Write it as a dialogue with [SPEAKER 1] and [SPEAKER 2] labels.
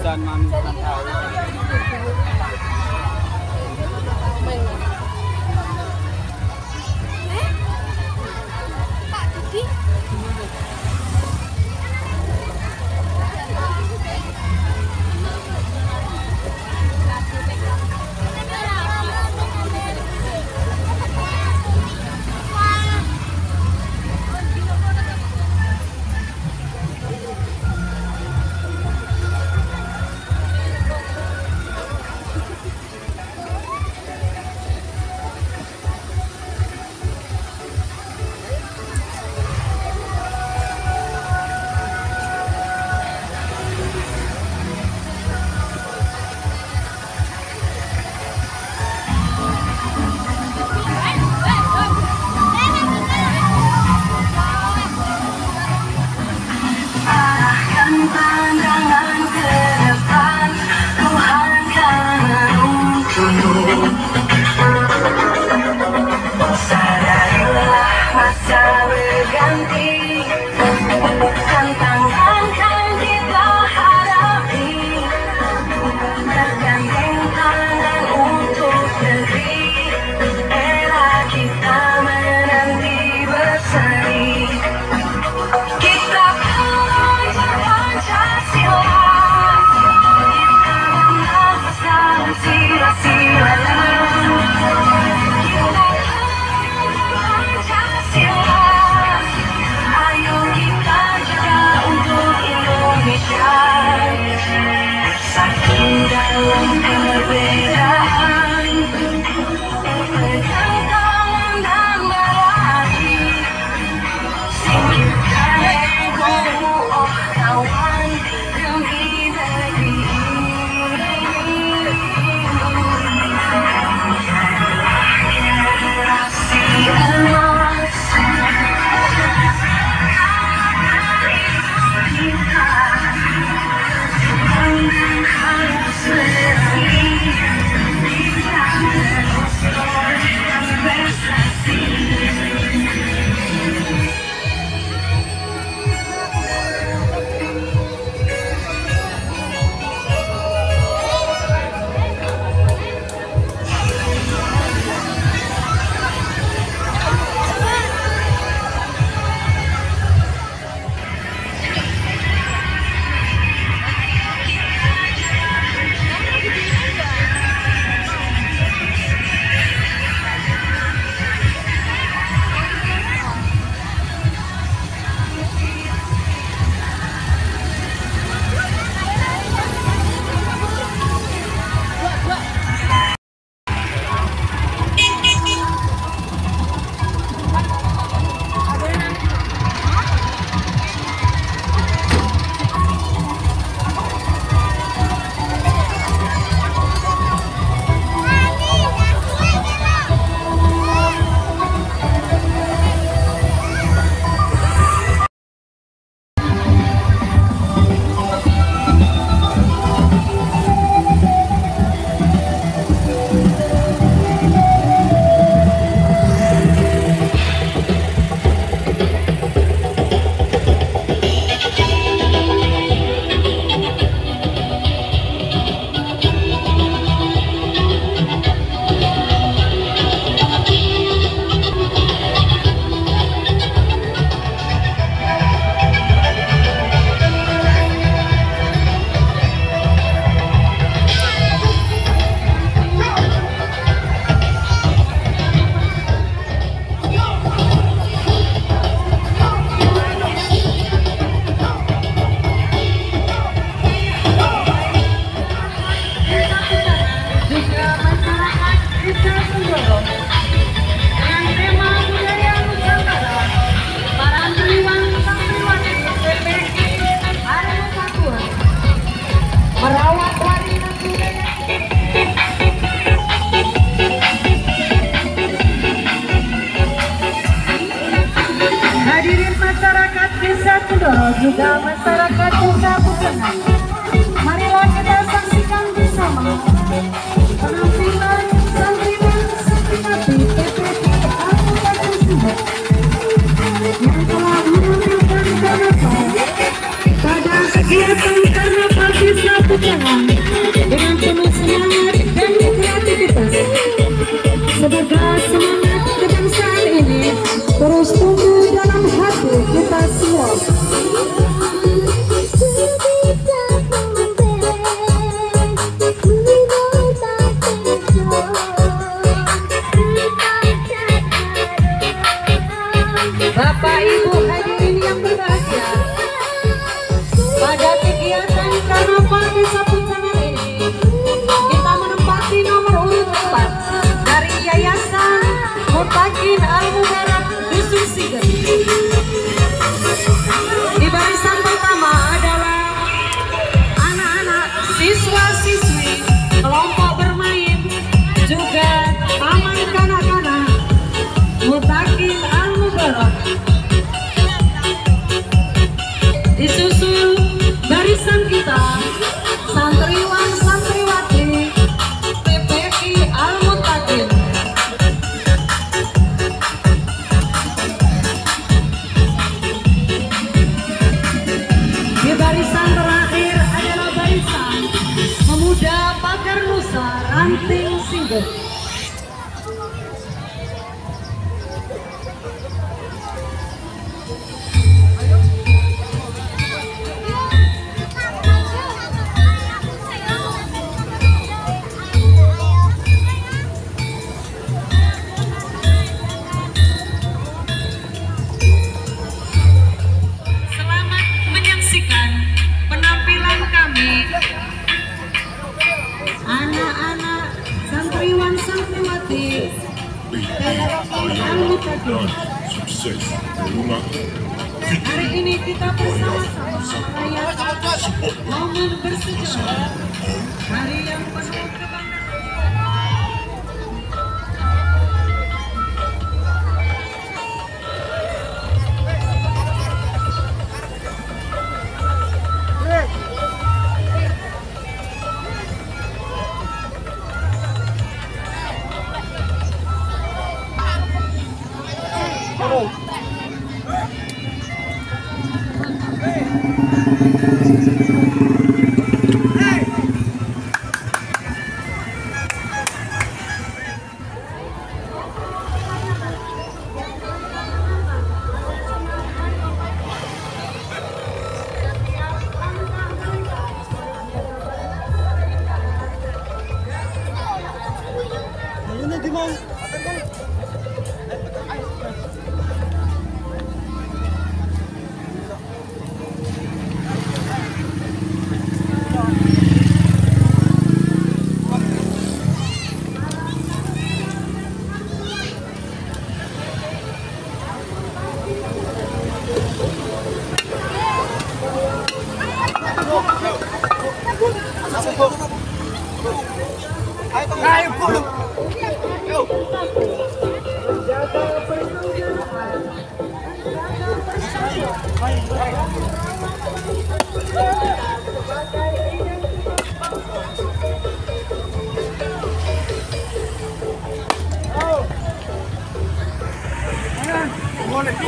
[SPEAKER 1] dan mami kan tahu.
[SPEAKER 2] Pak Didi.
[SPEAKER 3] juga masyarakat desa Bukengan. Marilah kita saksikan bersama penampilan santriwan santriwati PPT Kabupaten Sumber yang telah menampilkan karnaval pada kegiatan karnaval desa Bukengan. tangan dengan penuh semangat dan kreativitas. Semoga semangat kebangsaan ini terus tumbuh dalam hati kita semua. Bapak Ibu hadirin yang berbahagia, pada kegiatan karnaval Desa Pujangan ini kita menempati nomor urut 4 dari Yayasan Mutakin Al-Mubarak Dusun Siger. Di barisan pertama adalah anak-anak siswa-siswi kelompok bermain juga taman kanak-kanak Mutakin Al-Mubarak. Disusul barisan kita santriwan santriwati PPI Al-Mutakin. Di barisan terakhir adalah barisan pemuda Pagar Nusa Ranting Siger. Penampilan kami anak-anak santriwan santriwati Al-Mutakin. Hari ini kita bersama-sama merayakan momen bersejarah, hari yang penuh kebanggaan.
[SPEAKER 1] Boleh.